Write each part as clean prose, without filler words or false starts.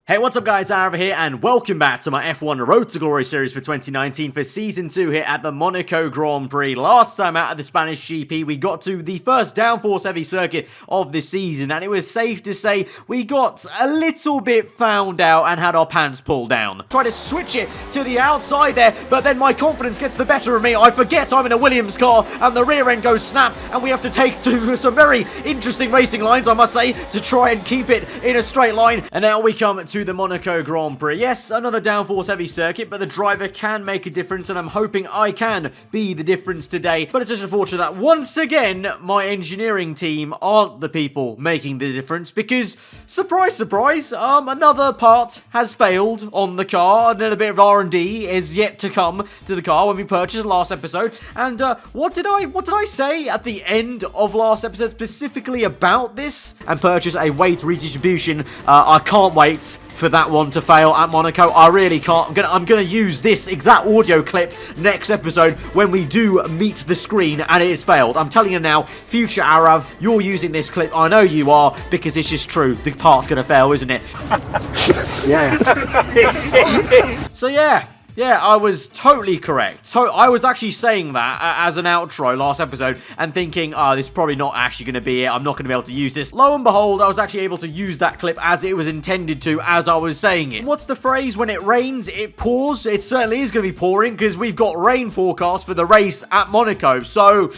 Hey, what's up guys, Arava here, and welcome back to my F1 Road to Glory series for 2019 for Season 2 here at the Monaco Grand Prix. Last time out at the Spanish GP, we got to the first downforce heavy circuit of the season, and it was safe to say we got a little bit found out and had our pants pulled down. Try to switch it to the outside there, but then my confidence gets the better of me. I forget I'm in a Williams car, and the rear end goes snap, and we have to take to some very interesting racing lines, I must say, to try and keep it in a straight line. And now we come to the Monaco Grand Prix. Yes, another downforce heavy circuit, but the driver can make a difference, and I'm hoping I can be the difference today. But it's just unfortunate that once again my engineering team aren't the people making the difference, because surprise surprise, another part has failed on the car, and then a bit of R&D is yet to come to the car when we purchased last episode. And what did I say at the end of last episode specifically about this? And purchase a weight redistribution. I can't wait for that one to fail at Monaco. I really can't. I'm gonna use this exact audio clip next episode when we do meet the screen and it has failed. I'm telling you now, future Arav, you're using this clip. I know you are, because it's just true. The part's gonna fail, isn't it? Yeah. So yeah, I was totally correct. So I was actually saying that as an outro last episode and thinking, this is probably not actually going to be it. I'm not going to be able to use this. Lo and behold, I was actually able to use that clip as it was intended to, as I was saying it. What's the phrase? When it rains, it pours. It certainly is going to be pouring, because we've got rain forecast for the race at Monaco. So,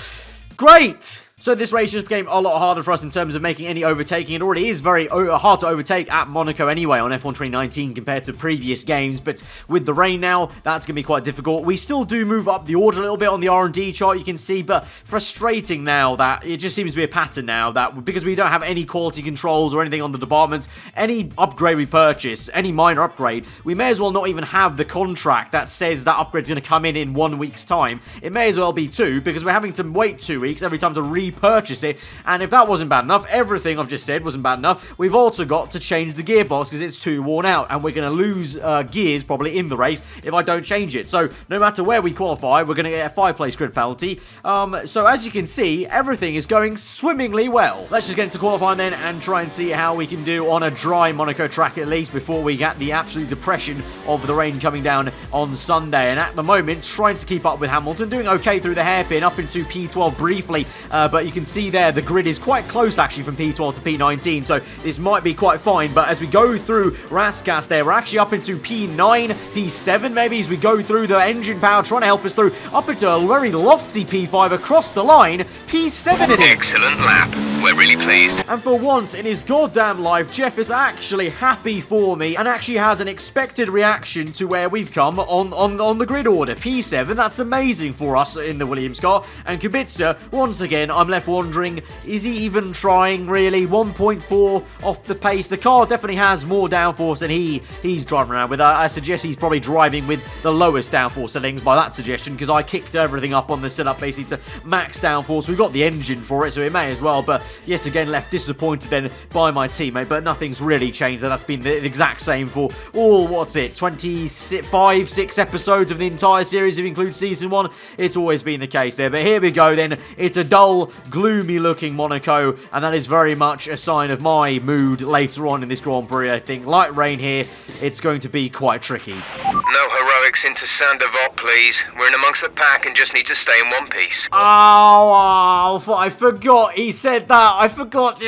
great! So this race just became a lot harder for us in terms of making any overtaking. It already is very hard to overtake at Monaco anyway on F1 2019 compared to previous games. But with the rain now, that's going to be quite difficult. We still do move up the order a little bit on the R&D chart, you can see. But frustrating now that it just seems to be a pattern now that because we don't have any quality controls or anything on the department, any upgrade we purchase, any minor upgrade, we may as well not even have the contract that says that upgrade's going to come in 1 week's time. It may as well be 2, because we're having to wait 2 weeks every time to repurchase it. And if that wasn't bad enough, everything I've just said wasn't bad enough, we've also got to change the gearbox because it's too worn out, and we're going to lose gears probably in the race if I don't change it. So no matter where we qualify, we're going to get a 5-place grid penalty. So as you can see, everything is going swimmingly well. Let's just get into qualifying then and try and see how we can do on a dry Monaco track at least before we get the absolute depression of the rain coming down on Sunday. And at the moment, trying to keep up with Hamilton, doing okay through the hairpin up into P12 briefly, but you can see there the grid is quite close actually from P12 to P19, so this might be quite fine. But as we go through Raskas there, we're actually up into P9, P7 maybe, as we go through the engine power trying to help us through up into a very lofty P5 across the line. P7 it is. Excellent lap. We're really pleased. And for once in his goddamn life, Jeff is actually happy for me and actually has an expected reaction to where we've come on the grid order. P7, that's amazing for us in the Williams car. And Kubica, once again, I'm left wondering, is he even trying really? 1.4 off the pace. The car definitely has more downforce than he's driving around with. I suggest he's probably driving with the lowest downforce settings by that suggestion, because I kicked everything up on the setup basically to max downforce. We've got the engine for it, so it may as well. But yet again, left disappointed then by my teammate. But nothing's really changed. That's been the exact same for all, what's it, 25, 6 episodes of the entire series, if you include Season 1. It's always been the case there. But here we go then. It's a dull, gloomy looking Monaco, and that is very much a sign of my mood later on in this Grand Prix. I think light rain here, it's going to be quite tricky. No heroics into Sandoval, please. We're in amongst the pack and just need to stay in one piece. Oh, I forgot he said that. I forgot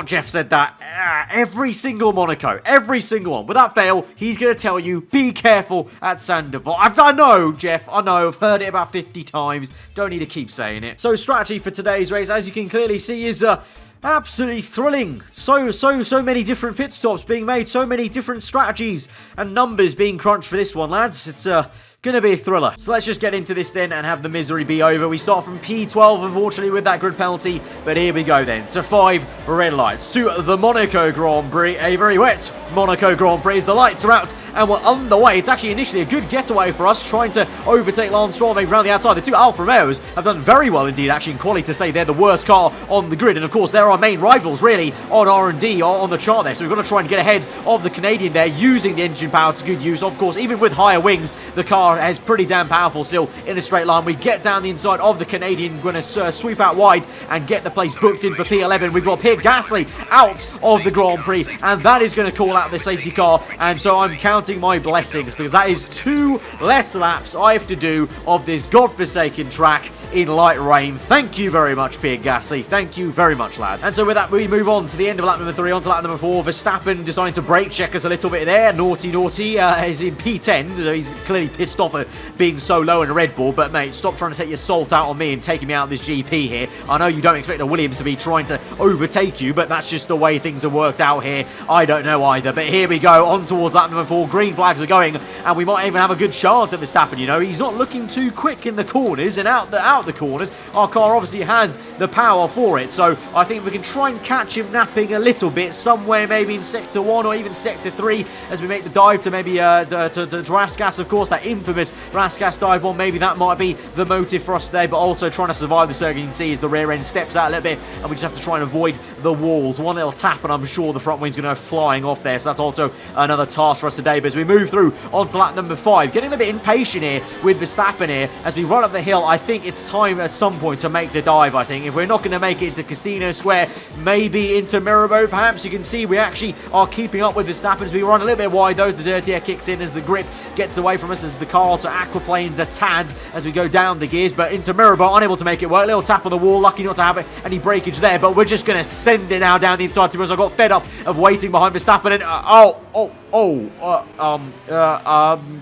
Jeff said that. Every single Monaco, every single one, without fail, he's going to tell you, be careful at Sandoval. I know, Jeff, I know, I've heard it about 50 times. Don't need to keep saying it. So strategy for today's race, as you can clearly see, is absolutely thrilling. So many different pit stops being made, so many different strategies and numbers being crunched for this one, lads. It's gonna be a thriller. So let's just get into this then and have the misery be over. We start from P12, unfortunately, with that grid penalty, but here we go then. So 5 red lights to the Monaco Grand Prix, a very wet Monaco Grand Prix. The lights are out and we're on the way. It's actually initially a good getaway for us, trying to overtake Lance Stroll maybe around the outside. The two Alfa Romeos have done very well indeed, actually, in quality to say they're the worst car on the grid. And of course, they're our main rivals, really, on R&D on the chart there. So we've got to try and get ahead of the Canadian there, using the engine power to good use. Of course, even with higher wings, the car is pretty damn powerful still in a straight line. We get down the inside of the Canadian, going to sweep out wide and get the place booked in for P11. We've got Pierre Gasly out of the Grand Prix, and that is going to call out the safety car. And so I'm counting my blessings, because that is 2 less laps I have to do of this godforsaken track in light rain. Thank you very much, Pierre Gasly. Thank you very much, lad. And so with that, we move on to the end of lap number 3, on to lap number 4. Verstappen deciding to brake check us a little bit there. Naughty. He's in P10. He's clearly pissed off at being so low in a Red Bull. But, mate, stop trying to take your salt out on me and taking me out of this GP here. I know you don't expect a Williams to be trying to overtake you, but that's just the way things have worked out here. I don't know either. But here we go, on towards lap number 4. Green flags are going, and we might even have a good chance at Verstappen. You know, he's not looking too quick in the corners, and out the corners. Our car obviously has the power for it, so I think we can try and catch him napping a little bit somewhere, maybe in sector 1 or even sector 3, as we make the dive to maybe to Raskas. Of course, that infamous Raskas dive one, maybe that might be the motive for us today, but also trying to survive the circuit. You can see as the rear end steps out a little bit, and we just have to try and avoid the walls. One little tap, and I'm sure the front wing's going to go flying off there, so that's also another task for us today. But as we move through onto lap number 5, getting a bit impatient here with Verstappen here, as we run up the hill. I think it's time at some point to make the dive. I think if we're not going to make it into Casino Square, maybe into Mirabeau, perhaps. You can see we actually are keeping up with Verstappen as we run a little bit wide. The dirty air kicks in as the grip gets away from us, as the car to aquaplanes a tad as we go down the gears. But into Mirabeau, unable to make it work. Little tap on the wall, lucky not to have any breakage there. But we're just going to send it now down the inside, to us. I got fed up of waiting behind Verstappen, and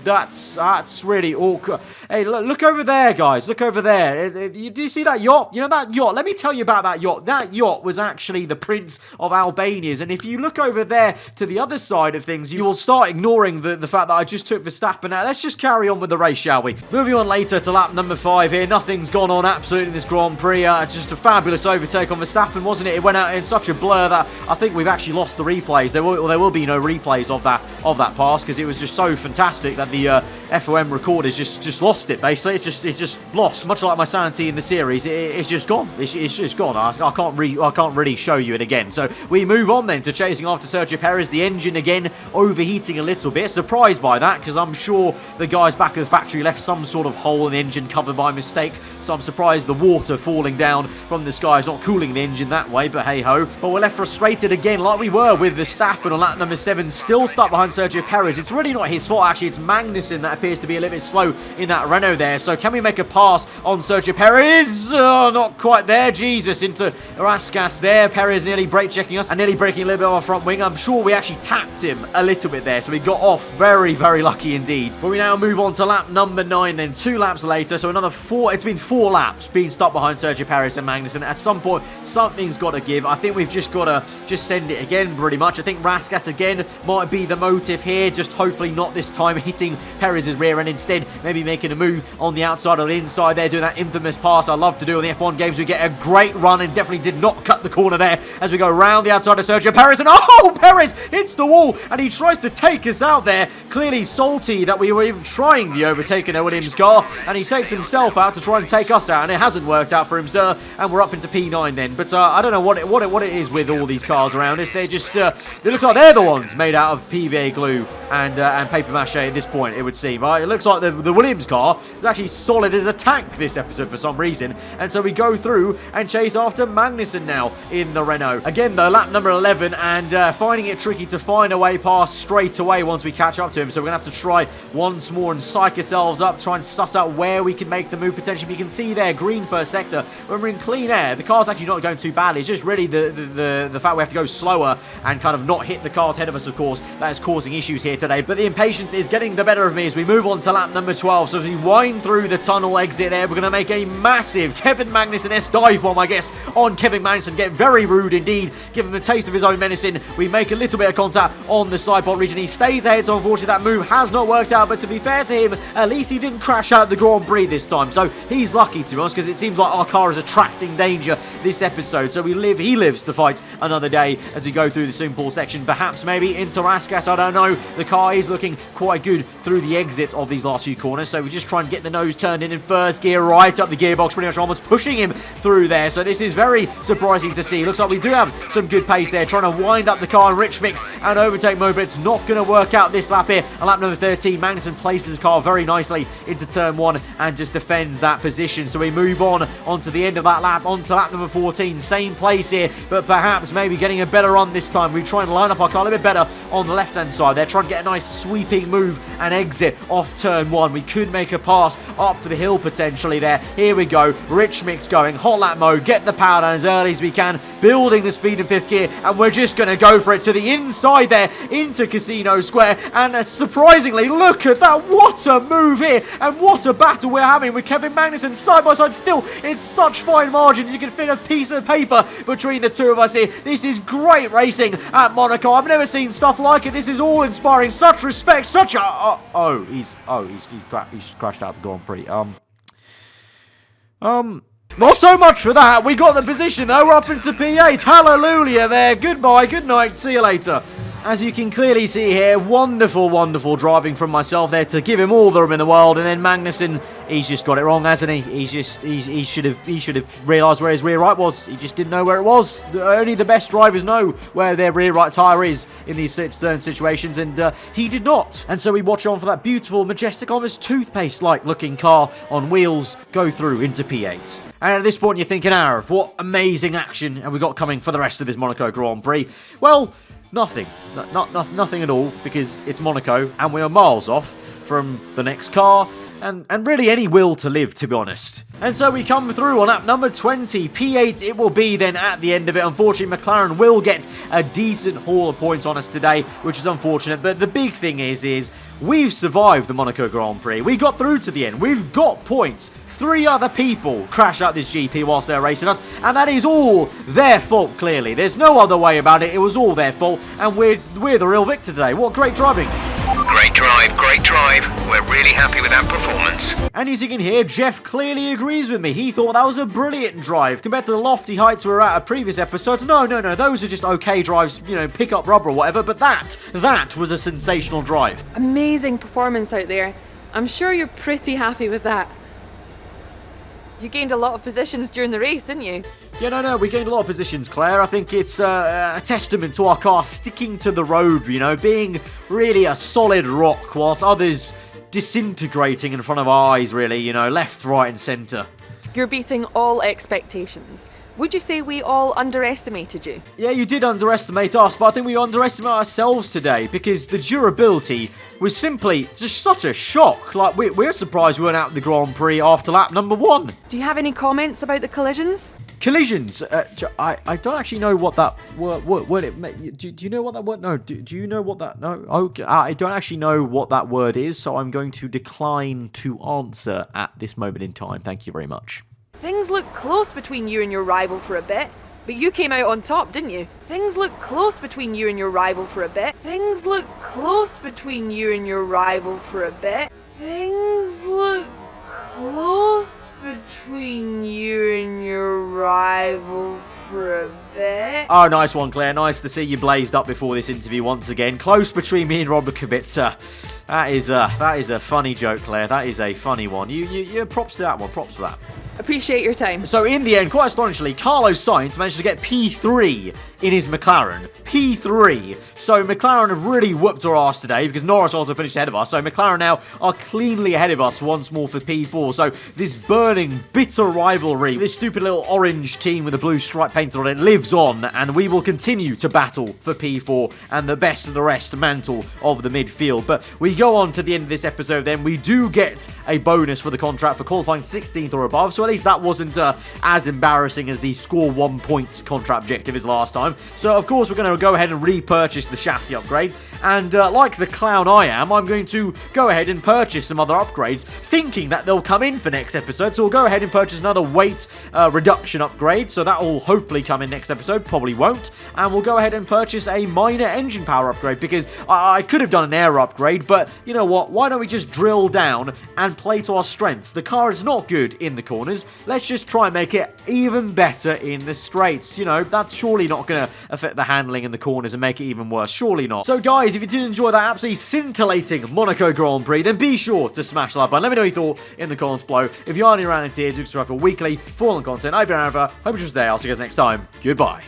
that's really awkward. Hey, look over there, guys. Look over there. Do you see that yacht? You know that yacht? Let me tell you about that yacht. That yacht was actually the Prince of Albania's. And if you look over there to the other side of things, you will start ignoring the fact that I just took Verstappen out. Let's just carry on with the race, shall we? Moving on later to lap number 5 here. Nothing's gone on absolutely in this Grand Prix. Just a fabulous overtake on Verstappen, wasn't it? It went out in such a blur that I think we've actually lost the replays. There will be no replays of that pass, because it was just so fantastic that the FOM recorders just lost it. Basically, it's just lost. Much like my sanity in the series, it's just gone. It's just gone. I can't really show you it again. So we move on then to chasing after Sergio Perez. The engine again overheating a little bit. Surprised by that, because I'm sure the guys back at the factory left some sort of hole in the engine cover by mistake. So I'm surprised the water falling down from the sky is not cooling the engine that way. But hey ho. But we're left frustrated again, like we were with Verstappen on lap number 7, still stuck behind Sergio Perez. It's really not his fault, actually. It's Magnussen that appears to be a little bit slow in that Renault there. So can we make a pass on Sergio Perez? Not quite there. Jesus, into Raskas there. Perez nearly brake checking us and nearly breaking a little bit of our front wing. I'm sure we actually tapped him a little bit there, so we got off very, very lucky indeed. But we now move on to lap number 9 then, 2 laps later. So another 4, it's been 4 laps being stuck behind Sergio Perez and Magnussen. At some point, something's got to give. I think we've just got to send it again, pretty much. I think Raskas again might be the motive here, just hopefully not this time hitting Perez's rear end, instead maybe making a move on the outside or the inside there, doing that infamous pass I love to do on the F1 games. We get a great run and definitely did not cut the corner there as we go around the outside of Sergio Perez, and Perez hits the wall and he tries to take us out there. Clearly salty that we were even trying the overtake in a Williams car, and he takes himself out to try and take us out, and it hasn't worked out for him, sir, and we're up into P9 then. But I don't know what it is with all these cars around us. They're just it looks like they're the ones made out of PVA glue and paper mache at this point, it would seem. It looks like the Williams car is actually solid as a tank this episode for some reason, and so we go through and chase after Magnussen now in the Renault. Again though, lap number 11, and finding it tricky to find a way past straight away once we catch up to him, so we're going to have to try once more and psych ourselves up, try and suss out where we can make the move potentially. You can see there, green first sector. When we're in clean air, the car's actually not going too badly. It's just really the fact we have to go slower and kind of not hit the cars ahead of us, of course, that is causing issues here today. But the impatience is getting the better of me as we move on to lap number 12. So as we wind through the tunnel exit there, we're going to make a massive Kevin Magnussen dive bomb, I guess, on Kevin Magnussen. Get very rude indeed, give him a taste of his own medicine. We make a little bit of contact on the side pod region. He stays ahead, so unfortunately that move has not worked out. But to be fair to him, at least he didn't crash out the Grand Prix this time. So he's lucky, to be honest, because it seems like our car is attracting danger this episode. So he lives to fight another day as we go through the Simpul section. Perhaps maybe into Raskas, I don't know. The the car is looking quite good through the exit of these last few corners, so we just try and get the nose turned in first gear, right up the gearbox, pretty much almost pushing him through there. So this is very surprising to see. Looks like we do have some good pace there, trying to wind up the car and Rich Mix and overtake Moped's not going to work out this lap here. On lap number 13, Magnussen places his car very nicely into turn 1 and just defends that position. So we move onto the end of that lap, onto lap number 14, same place here, but perhaps maybe getting a better run this time. We try and line up our car a little bit better on the left-hand side. They're trying to get a nice sweeping move and exit off turn 1. We could make a pass up the hill potentially there. Here we go. Rich Mix going hot lap mode, get the power down as early as we can, building the speed in 5th gear, and we're just going to go for it to the inside there into Casino Square. And surprisingly, look at that. What a move here, and what a battle we're having with Kevin Magnussen side by side. Still, it's such fine margins. You can fit a piece of paper between the two of us here. This is great racing at Monaco. I've never seen stuff like it. This is all inspiring. Such respect, such a... he's crashed out of the Grand Prix. Not so much for that. We got the position though. We're up into P8. Hallelujah there. Goodbye. Good night. See you later. As you can clearly see here, wonderful, wonderful driving from myself there to give him all the room in the world. And then Magnussen, he's just got it wrong, hasn't he? He should have realised where his rear right was. He just didn't know where it was. Only the best drivers know where their rear right tyre is in these certain situations, and he did not. And so we watch on for that beautiful, majestic, almost toothpaste-like looking car on wheels go through into P8. And at this point, you're thinking, Arif, what amazing action have we got coming for the rest of this Monaco Grand Prix? Well, nothing. Nothing at all, because it's Monaco, and we are miles off from the next car, and really any will to live, to be honest. And so we come through on lap number 20. P8 it will be then at the end of it. Unfortunately, McLaren will get a decent haul of points on us today, which is unfortunate. But the big thing is we've survived the Monaco Grand Prix. We got through to the end. We've got points. 3 other people crashed out this GP whilst they're racing us, and that is all their fault, clearly. There's no other way about it. It was all their fault, and we're the real victor today. What great driving. Great drive, great drive. We're really happy with that performance. And as you can hear, Jeff clearly agrees with me. He thought that was a brilliant drive. Compared to the lofty heights we were at previous episodes, no, those are just okay drives, pick up rubber or whatever, but that was a sensational drive. Amazing performance out there. I'm sure you're pretty happy with that. You gained a lot of positions during the race, didn't you? Yeah, no, we gained a lot of positions, Claire. I think it's a testament to our car sticking to the road, being really a solid rock whilst others disintegrating in front of our eyes, really, left, right and centre. You're beating all expectations. Would you say we all underestimated you? Yeah, you did underestimate us, but I think we underestimated ourselves today because the durability was simply just such a shock. Like, we're surprised we weren't out of the Grand Prix after lap number 1. Do you have any comments about the collisions? Collisions? I don't actually know what that word it... Do you know what that word... No, do you know what that... No? Okay, I don't actually know what that word is, so I'm going to decline to answer at this moment in time. Thank you very much. Things looked close between you and your rival for a bit, but you came out on top, didn't you? Things looked close between you and your rival for a bit. Things looked close between you and your rival for a bit. Things look close between you and your rival for a bit. Oh, nice one, Claire. Nice to see you blazed up before this interview once again. Close between me and Robert Kubica. That is a funny joke, Claire. That is a funny one. You props to that one. Props for that. Appreciate your time. So in the end, quite astonishingly, Carlos Sainz managed to get P3 in his McLaren. P3. So McLaren have really whooped our ass today because Norris also finished ahead of us. So McLaren now are cleanly ahead of us once more for P4. So this burning, bitter rivalry, this stupid little orange team with a blue stripe painted on it lives on, and we will continue to battle for P4 and the best of the rest mantle of the midfield. But we go on to the end of this episode then. We do get a bonus for the contract for qualifying 16th or above, so at least that wasn't as embarrassing as the score 1 point contract objective is last time. So of course we're going to go ahead and repurchase the chassis upgrade, and like the clown I am, I'm going to go ahead and purchase some other upgrades, thinking that they'll come in for next episode. So we'll go ahead and purchase another weight reduction upgrade, so that will hopefully come in next episode, probably won't, and we'll go ahead and purchase a minor engine power upgrade, because I could have done an air upgrade, but that, you know what, why don't we just drill down and play to our strengths? The car is not good in the corners. Let's just try and make it even better in the straights. You know, that's surely not going to affect the handling in the corners and make it even worse. Surely not. So guys, if you did enjoy that absolutely scintillating Monaco Grand Prix, then be sure to smash the like button. Let me know your thought in the comments below. If you are new around here, do subscribe for weekly Formula content. I've been Aaron. Hope you was there. I'll see you guys next time. Goodbye.